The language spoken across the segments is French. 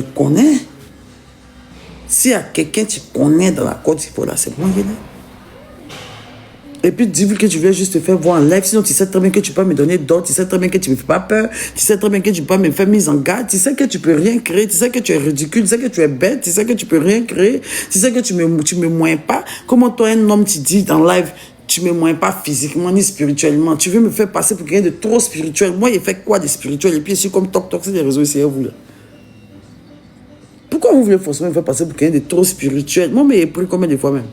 connais. S'il y a quelqu'un que tu connais dans la Côte d'Ivoire, là, c'est moi qui est là. Et puis dis-lui que tu veux juste te faire voir en live, sinon tu sais très bien que tu peux me donner d'autres, tu sais très bien que tu ne me fais pas peur, tu sais très bien que tu peux me faire mise en garde, tu sais que tu peux rien créer, tu sais que tu es ridicule, tu sais que tu es bête, tu sais que tu peux rien créer, tu sais que tu me moins pas. Comment toi, un homme, tu dis en live, tu me moins pas physiquement ni spirituellement, tu veux me faire passer pour quelqu'un de trop spirituel. Moi, il fait quoi de spirituel? Et puis je suis comme toc, c'est les réseaux ici, vous là. Pourquoi vous voulez forcément me faire passer pour quelqu'un de trop spirituel? Moi, mais pris combien de fois même?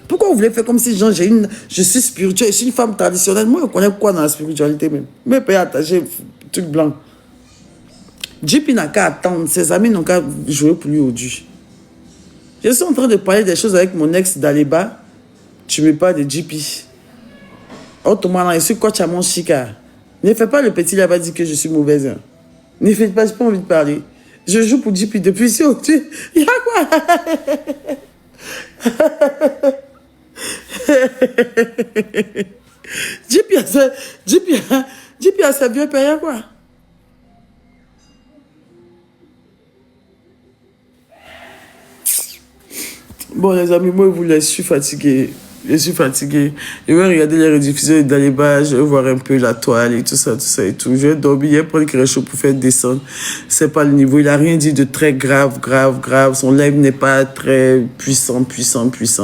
Pourquoi vous voulez faire comme si genre, je suis spirituelle, je suis une femme traditionnelle? Moi, je connais quoi dans la spiritualité même? Mais pas attaché, truc blanc. JP n'a qu'à attendre, ses amis n'ont qu'à jouer pour lui aujourd'hui. Je suis en train de parler des choses avec mon ex d'Aleba. Tu me parles de JP. Autrement, je suis coach à mon chica. Ne fais pas le petit là-bas dire que je suis mauvaise. Hein. Ne fais pas, j'ai pas envie de parler. Je joue pour JP depuis si aujourd'hui. Il y a quoi? JP a sa vieux père, quoi. Bon, les amis, moi, je vous laisse, je suis fatigué. Je suis fatigué. Je vais regarder les rediffusions d'Aleba, je vais voir un peu la toile et tout ça et tout. Je vais dormir, je vais prendre quelque chose pour faire descendre. C'est pas le niveau. Il a rien dit de très grave. Son live n'est pas très puissant,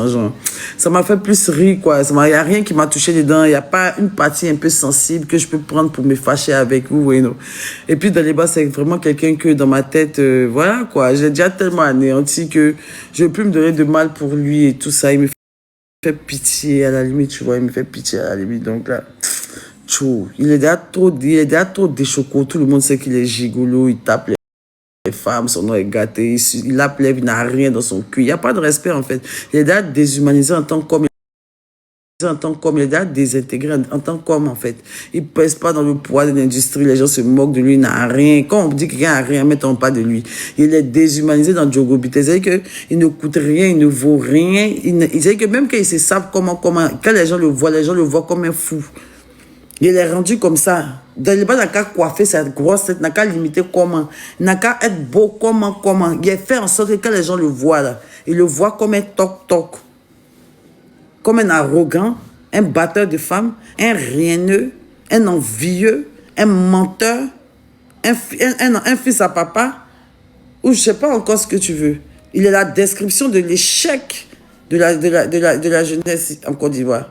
genre. Ça m'a fait plus rire, quoi. Il n'y a rien qui m'a touché dedans. Il n'y a pas une partie un peu sensible que je peux prendre pour me fâcher avec vous, oui, non. Et puis, Daleba, c'est vraiment quelqu'un que dans ma tête, voilà, quoi. J'ai déjà tellement anéanti que je ne veux plus me donner de mal pour lui et tout ça. Il me fait pitié à la limite, tu vois, il me fait pitié à la limite. Donc là, tchou, il est déjà trop déchoco. Tout le monde sait qu'il est gigolo, il tape les femmes, son nom est gâté, il la plève, il n'a rien dans son cul. Il n'y a pas de respect en fait. Il est déjà déshumanisé en tant qu'homme. Il est déjà désintégré en tant qu'homme en fait. Il ne pèse pas dans le poids de l'industrie, les gens se moquent de lui, il n'a rien. Quand on dit qu'il n'a rien, mettons pas de lui. Il est déshumanisé dans Diogo Bité. C'est-à-dire qu'il ne coûte rien, il ne vaut rien. C'est-à-dire que même quand ils se savent comment, quand les gens le voient comme un fou. Il est rendu comme ça. Daleba n'a qu'à coiffer sa grosse tête, n'a qu'à limiter comment. N'a qu'à être beau comment. Il a fait en sorte que quand les gens le voient là, ils le voient comme un toc-toc. Comme un arrogant, un batteur de femmes, un rieneux, un envieux, un menteur, un fils à papa, ou je ne sais pas encore ce que tu veux. Il est la description de l'échec de la jeunesse en Côte d'Ivoire.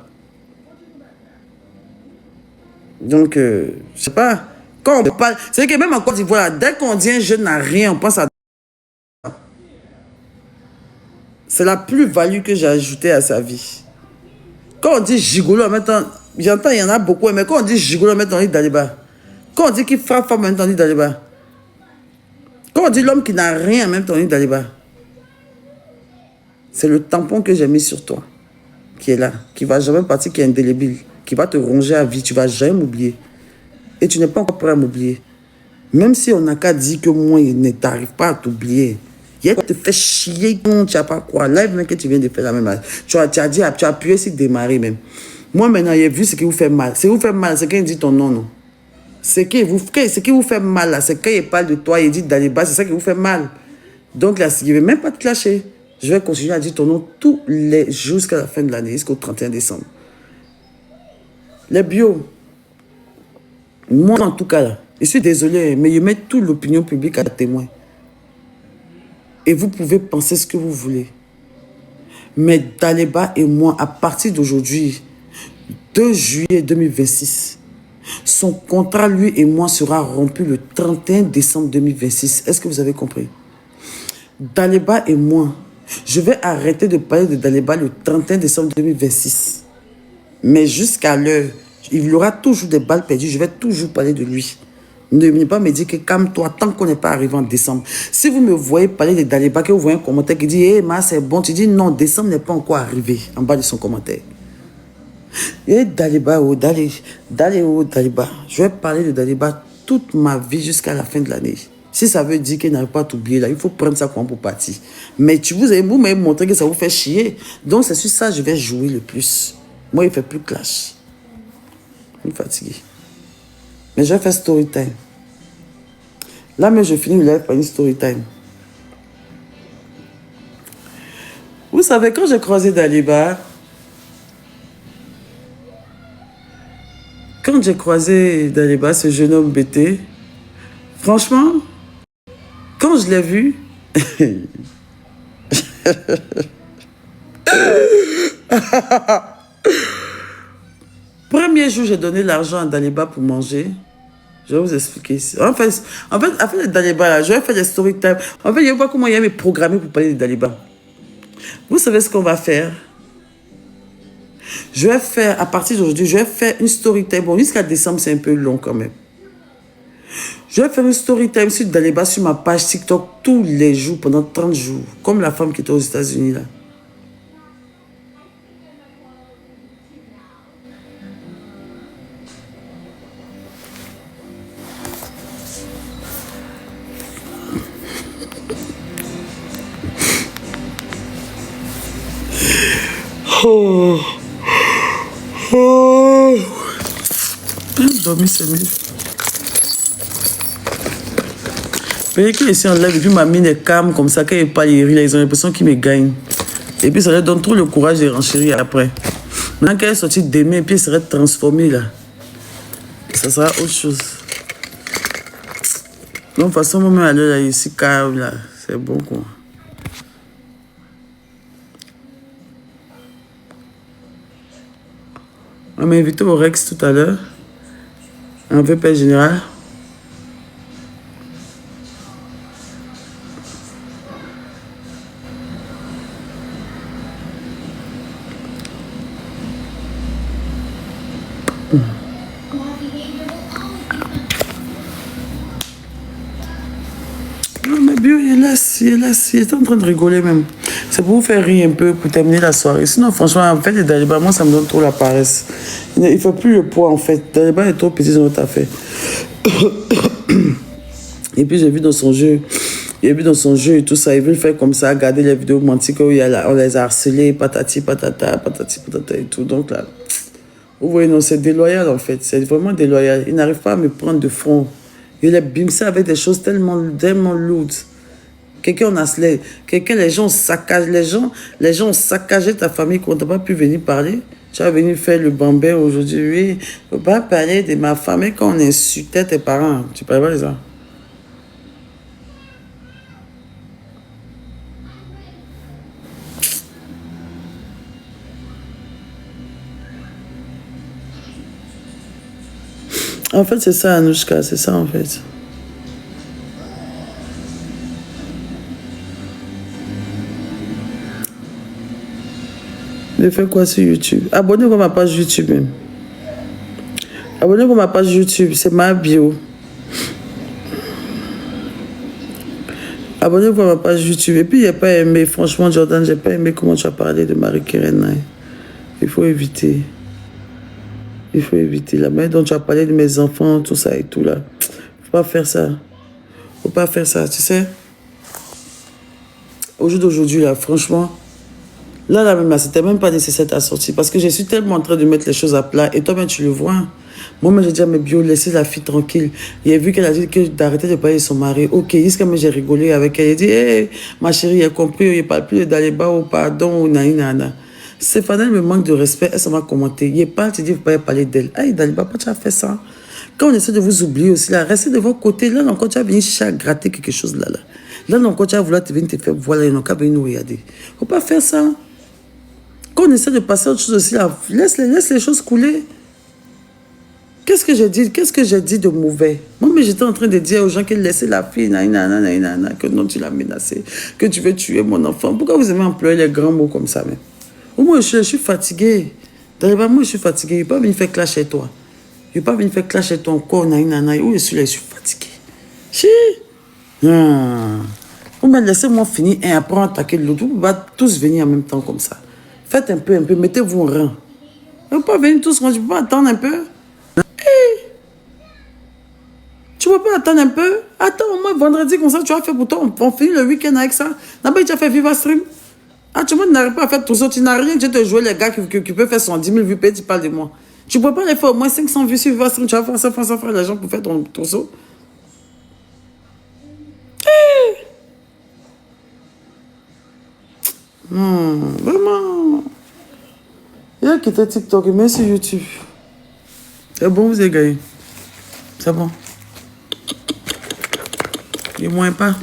Donc, je ne sais pas. Quand on parle, c'est que même en Côte d'Ivoire, dès qu'on dit un jeune n'a rien, on pense à... C'est la plus-value que j'ai ajoutée à sa vie. Quand on dit gigolo en même temps, j'entends, il y en a beaucoup, mais quand on dit gigolo en même temps, on dit Daleba. Quand on dit qu'il frappe femme en même temps, on dit Daleba. Quand on dit l'homme qui n'a rien en même temps, on dit Daleba. C'est le tampon que j'ai mis sur toi, qui est là, qui ne va jamais partir, qui est indélébile, qui va te ronger à vie, tu ne vas jamais m'oublier. Et tu n'es pas encore prêt à m'oublier. Même si on n'a qu'à dire que moi, il ne t'arrive pas à t'oublier. Il te fait chier, tu n'as pas quoi. Live, même que tu viens de faire la même chose. Tu as dit, tu as appuyé sur démarrer même. Moi, maintenant, j'ai vu ce qui vous fait mal. Ce qui vous fait mal, c'est quand il dit ton nom, non. Ce qui vous fait mal, là, c'est quand il parle de toi, il dit d'aller bas, c'est ça qui vous fait mal. Donc là, je ne vais même pas te clasher. Je vais continuer à dire ton nom tous les jours jusqu'à la fin de l'année, jusqu'au 31 décembre. Les bio, moi, en tout cas, là, je suis désolé, mais je mets toute l'opinion publique à témoin. Et vous pouvez penser ce que vous voulez. Mais Daleba et moi, à partir d'aujourd'hui, 2 juillet 2026, son contrat, lui et moi, sera rompu le 31 décembre 2026. Est-ce que vous avez compris? Daleba et moi, je vais arrêter de parler de Daleba le 31 décembre 2026. Mais jusqu'à l'heure, il y aura toujours des balles perdues. Je vais toujours parler de lui. Ne venez pas me dire que calme-toi tant qu'on n'est pas arrivé en décembre. Si vous me voyez parler de Daleba, que vous voyez un commentaire qui dit « Hé, ma, c'est bon », tu dis « Non, décembre n'est pas encore arrivé » en bas de son commentaire. Et Daleba, oh, Daleba. Je vais parler de Daleba toute ma vie jusqu'à la fin de l'année. Si ça veut dire qu'il n'arrive pas à t'oublier, là, il faut prendre ça pour partir. Mais vous m'avez montré que ça vous fait chier. Donc, c'est sur ça que je vais jouer le plus. Moi, il ne fait plus clash. Je suis fatigué. Mais je vais faire story time. Là, mais je finis le live par une story time. Vous savez, quand j'ai croisé Daliba, ce jeune homme bêté, franchement, quand je l'ai vu, premier jour, j'ai donné l'argent à Daliba pour manger. Je vais vous expliquer ici. En fait, Daliba, là, je vais faire des story time. En fait, je vais voir comment il y a mes programmés pour parler de Daliba. Vous savez ce qu'on va faire? Je vais faire, à partir d'aujourd'hui, je vais faire une story time. Bon, jusqu'à décembre, c'est un peu long quand même. Je vais faire une story time sur Daliba sur ma page TikTok tous les jours, pendant 30 jours. Comme la femme qui était aux États-Unis là. Oh. Oh. Dormir, c'est mieux. Mais que ici, on lève et puis ma mine est calme comme ça, quand il parle, ils ont l'impression qu'ils me gagnent. Et puis ça leur donne trop le courage de renchérir après. Maintenant qu'elle est sortie demain, et puis elle serait transformée là. Ça sera autre chose. Donc, de toute façon, moi, elle est ici calme là. C'est bon quoi. On m'a invité au Rex tout à l'heure. Un VP général. Non, mais Bio, il est en train de rigoler même. C'est pour vous faire rire un peu, pour terminer la soirée. Sinon, franchement, en fait, les Daliba, moi, ça me donne trop la paresse. Il ne fait plus le poids, en fait. Daliba est trop petit dans notre affaire. Et puis, j'ai vu dans son jeu, et tout ça, il veut le faire comme ça, regarder les vidéos mentir qu'on les a harcelés, patati patata et tout. Donc là, vous voyez, non, c'est déloyal en fait, c'est vraiment déloyal. Il n'arrive pas à me prendre de front. Il est bimsé avec des choses tellement lourdes. Les gens saccagent, les gens ont saccagé ta famille quand tu n'as pas pu venir parler. Tu as venu faire le bambin aujourd'hui, oui. Il ne faut pas parler de ma famille quand on insultait tes parents. Tu parles pas de ça. En fait, c'est ça, Anouchka, c'est ça, en fait. Je fais quoi sur YouTube? Abonnez-vous à ma page YouTube même. Abonnez-vous à ma page YouTube, c'est ma bio. Abonnez-vous à ma page YouTube. Et puis, il n'y a pas aimé, franchement, Jordan, j'ai pas aimé comment tu as parlé de Marie-Kéren. Il faut éviter. Il faut éviter. La manière dont tu as parlé de mes enfants, tout ça et tout là. Faut pas faire ça. Faut pas faire ça, tu sais. Au jour d'aujourd'hui, là, franchement, là, même, c'était même pas nécessaire ta sortie. Parce que je suis tellement en train de mettre les choses à plat. Et toi-même, tu le vois. Moi, j'ai dit à mes bio, laissez la fille tranquille. Il a vu qu'elle a dit d'arrêter de parler de son mari. Ok, jusqu'à moi, j'ai rigolé avec elle. Il a dit, hé, ma chérie, il a compris, il ne parle plus d'Aliba ou pardon ou nana. Stéphane me manque de respect, elle s'en va commenter. Il parle, tu dis, vous ne pouvez pas parler d'elle. Aïe, Daliba, pourquoi tu as fait ça? Quand on essaie de vous oublier aussi, là, restez de votre côté. Là, encore, tu as venu chercher à gratter quelque chose là. Là, encore, tu as voulu venir te faire voilà, il n'y a qu'à venir nous regarder. Il ne faut pas faire ça. Quand on essaie de passer à autre chose aussi, là, laisse les choses couler. Qu'est-ce que j'ai dit? Qu'est-ce que j'ai dit de mauvais? Moi, mais j'étais en train de dire aux gens qu'elle laissait la fille, que non, tu l'as menacée, que tu veux tuer mon enfant. Pourquoi vous aimez employer les grands mots comme ça, même? Moi, je suis fatiguée. Moi, je suis fatiguée. Je ne vais pas venir faire clash chez toi. Je ne vais pas venir faire clash chez ton corps, où je suis fatiguée. Si. Vous me laissez-moi finir et après attaquer l'autre. Vous ne pouvez pas tous venir en même temps comme ça. Faites un peu, mettez-vous en rang. Vous ne pouvez pas venir tous, moi, je ne peux pas attendre un peu. Tu ne peux pas attendre un peu? Attends, au moins vendredi, comme ça, tu vas faire pour toi. On finit le week-end avec ça. D'abord, tu as fait Viva Stream. Ah, tu n'arrives pas à faire tout ça. Tu n'as rien. Tu te jouer les gars qui peuvent faire 110 000 vues. Tu parles de moi. Tu ne peux pas les faire au moins 500 vues sur Viva Stream. Tu vas faire ça, faire les gens pour faire ton torso. Vraiment. Il a quitté TikTok, mais sur YouTube. C'est bon, vous avez gagné. C'est bon. Il moins pas.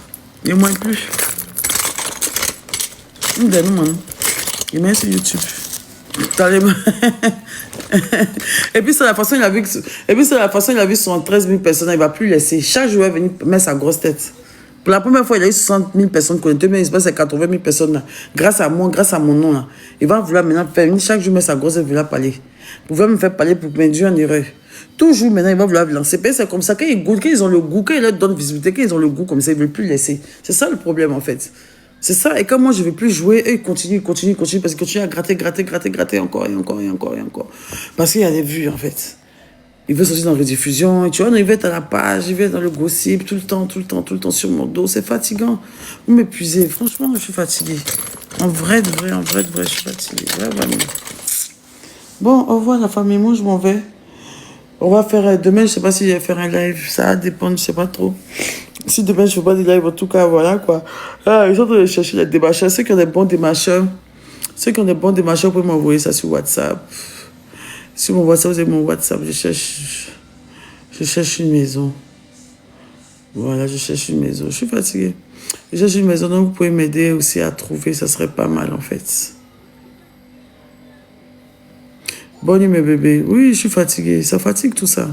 Il moins plus. Il met sur YouTube. Et puis c'est la façon il a vu que, et puis c'est la façon il a vu 73 000 personnes, il va plus laisser. Chaque jour il va venir mettre sa grosse tête. Pour la première fois, il a eu 60 000 personnes connectées, mais il se passe 80 000 personnes là. Grâce à moi, grâce à mon nom là. Il va vouloir maintenant faire venir chaque jour mettre sa grosse tête, vouloir parler. Pour me faire parler pour m'induire en erreur. Toujours maintenant, il va vouloir lancer. C'est comme ça, quand ils ont le goût, quand ils leur donnent visibilité, quand ils ont le goût comme ça, ils ne veulent plus laisser. C'est ça le problème en fait. C'est ça. Et quand moi, je ne veux plus jouer, eux, ils continuent, parce qu'ils continuent à gratter encore et encore et encore et encore. Parce qu'il y a des vues, en fait. Il veut sortir dans la rediffusion, et tu vois, il veut être à la page, il veut être dans le gossip, tout le temps sur mon dos. C'est fatigant. Vous m'épuisez. Franchement, je suis fatiguée. En vrai, je suis fatiguée. Vraiment. Bon, au revoir la famille, moi, je m'en vais. On va faire, demain, je ne sais pas si je vais faire un live. Ça va dépendre, je ne sais pas trop. Si demain, je ne fais pas de live, en tout cas, voilà, quoi. Ah, ils sont en train de chercher les démarcheurs. Ceux qui ont des bons démarcheurs, vous pouvez m'envoyer ça sur WhatsApp. Sur mon WhatsApp, vous avez mon WhatsApp. Je cherche une maison. Voilà, je cherche une maison. Je suis fatiguée. Je cherche une maison, donc vous pouvez m'aider aussi à trouver. Ça serait pas mal, en fait. Bonne nuit, mes bébés. Oui, je suis fatiguée. Ça fatigue, tout ça.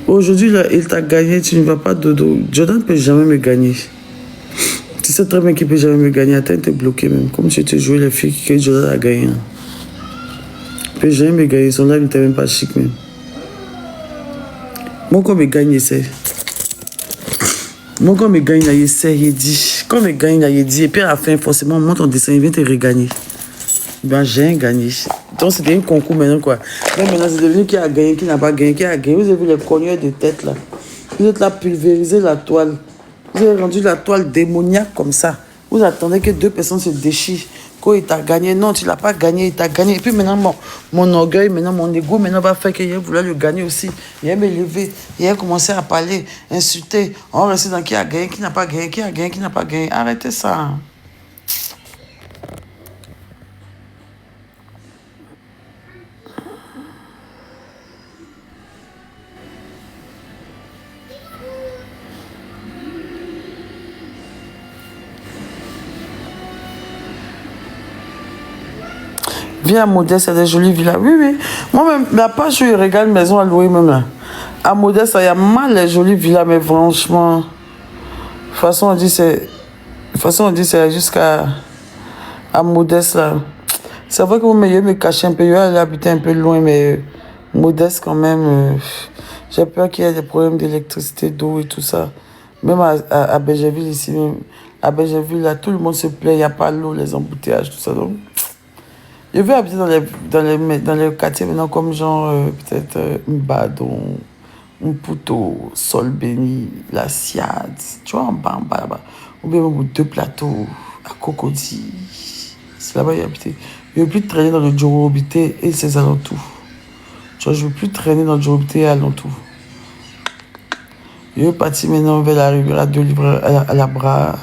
Aujourd'hui, là, il t'a gagné, tu ne vas pas dodo. Jordan ne peut jamais me gagner. Tu sais très bien qu'il ne peut jamais me gagner. Attends, il te bloqué même. Comme tu te jouais les filles que Jordan a gagné. Il ne peut jamais me gagner. Son live n'était même pas chic même. Moi, quand il me gagne, il essaie. Moi, quand il me gagne, il essaie, il dit. Quand il me gagne, il dit. Et puis à la fin, forcément, on monte ton dessin, il vient te regagner. Ben, j'ai gagné. Donc, c'était un concours maintenant, quoi. Donc, maintenant, c'est devenu qui a gagné, qui n'a pas gagné, qui a gagné. Vous avez vu les cogneurs de tête, là. Vous êtes là, pulvériser la toile. Vous avez rendu la toile démoniaque comme ça. Vous attendez que deux personnes se déchirent. Quand il t'a gagné, non, tu ne l'as pas gagné, il t'a gagné. Et puis maintenant, mon orgueil, maintenant, mon ego, maintenant va faire qu'il voulait le gagner aussi. Il a me lever, il a commencé à parler, insulter. On reste dans qui a gagné, qui n'a pas gagné, qui a gagné, qui n'a pas gagné. Arrêtez ça. Viens à Modeste, il y a des jolies villas. Oui, oui. Moi-même, mais à part, je regarde une maison à louer même là. À Modeste, il y a mal les jolies villas, mais franchement. De toute façon, on dit c'est jusqu'à Modeste là. C'est vrai que vous me cacher un peu, je vais aller habiter un peu loin, mais Modeste quand même. J'ai peur qu'il y ait des problèmes d'électricité, d'eau et tout ça. Même à Bergerville ici, même. À Bergerville, là, tout le monde se plaît, il n'y a pas l'eau, les embouteillages, tout ça. Donc, je vais habiter dans les quartiers maintenant comme genre peut-être Mbadon, Mputo, Sol Béni, La Siade, tu vois, en bas là-bas. Ou bien même deux plateaux à Cocody. C'est là-bas que j'ai habité. Je ne veux plus traîner dans le Djorobité et ses alentours. Tu vois, je ne veux plus traîner dans le Djorobité et alentours. Je veux partir maintenant vers la rivière de Livre à la Bras.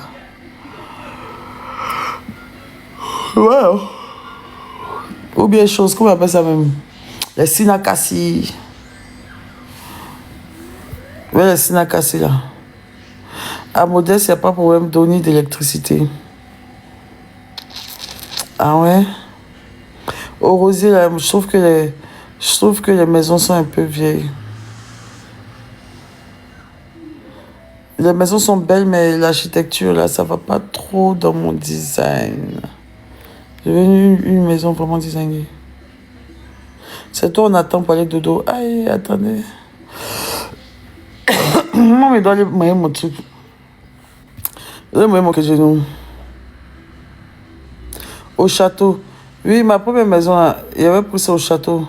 Wow. Ou bien chose, comment on appelle ça même? Les Sinakassi. Oui, les Sinakassi là. À Modeste, il n'y a pas de problème d'eau ni d'électricité. Ah ouais? Au Rosier, là, je trouve que les maisons sont un peu vieilles. Les maisons sont belles, mais l'architecture, là, ça va pas trop dans mon design. Je veux une maison vraiment designée. C'est toi, on attend pour aller dodo. Aïe, attendez. Maman, il doit aller moyer mon truc. Il doit moyer mon genou. Au château. Oui, ma première maison, là, il y avait pris ça au château.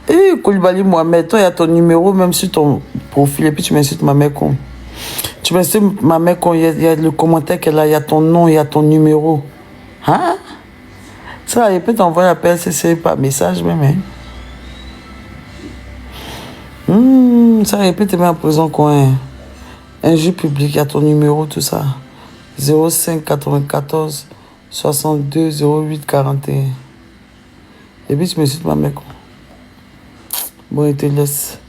Et Koulibaly Mohamed, toi, il y a ton numéro même sur ton profil et puis tu m'insultes ma mère con. Tu m'insultes ma mère con, il y a le commentaire qu'elle a, il y a ton nom, il y a ton numéro. Hein? Ça, il peut t'envoyer la PLCC par message même. Hein? Ça, il peut te mettre en prison quoi. Un jeu public, il y a ton numéro, tout ça. 05 94 62 08 41. Et puis tu m'insultes ma mère con. Bon, il te laisse.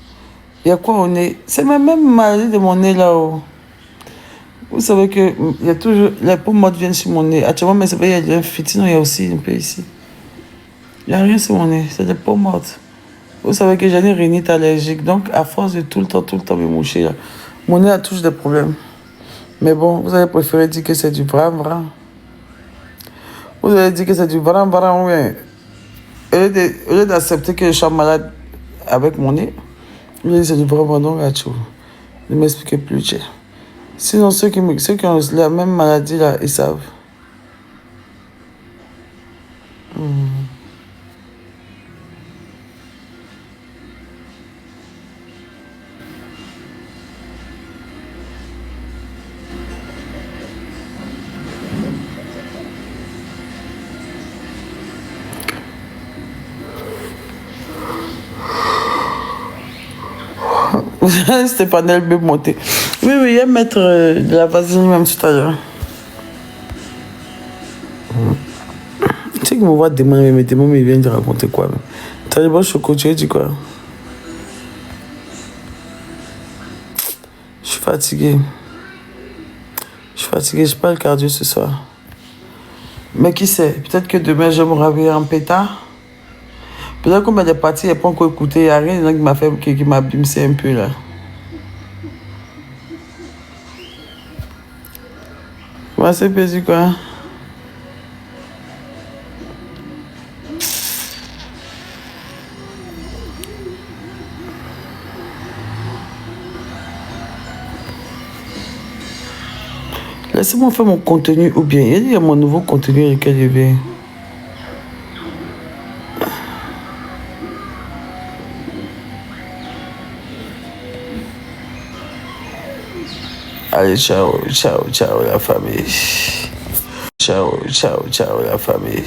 Il y a quoi au nez? C'est ma même maladie de mon nez là-haut. Vous savez que il y a toujours. Les peaux mortes viennent sur mon nez. Actuellement, mais c'est pas, il y a un fitin, il y a aussi un peu ici. Il n'y a rien sur mon nez, c'est des peaux mortes. Vous savez que j'ai une rhinite allergique, donc à force de tout le temps me moucher, là, mon nez a toujours des problèmes. Mais bon, vous avez préféré dire que c'est du vran. Vous avez dit que c'est du vran, oui. Au lieu d'accepter que je suis malade avec mon nez, vous avez dit que c'est du vran, donc ne m'expliquez plus, tchè. Sinon, ceux qui ont la même maladie, là, ils savent. Stéphane peut monter. Oui, il y a mettre de la vaseline même tout à l'heure. Tu sais qu'ils me voient demain, mais mes démons ils viennent de raconter quoi même. T'as les bons choco, tu as dit quoi? Je suis fatigué. Je pas le cardio ce soir. Mais qui sait, peut-être que demain je vais me réveiller en pétard. Peut-être qu'on m'a des parties, il n'y a pas encore écouté, il n'y a rien qui m'a fait, qui m'a bimsé un peu là. Ouais, c'est pesé quoi. Laissez-moi faire mon contenu ou bien il y a mon nouveau contenu lequel je vais. Allez, ciao la famille. Ciao la famille.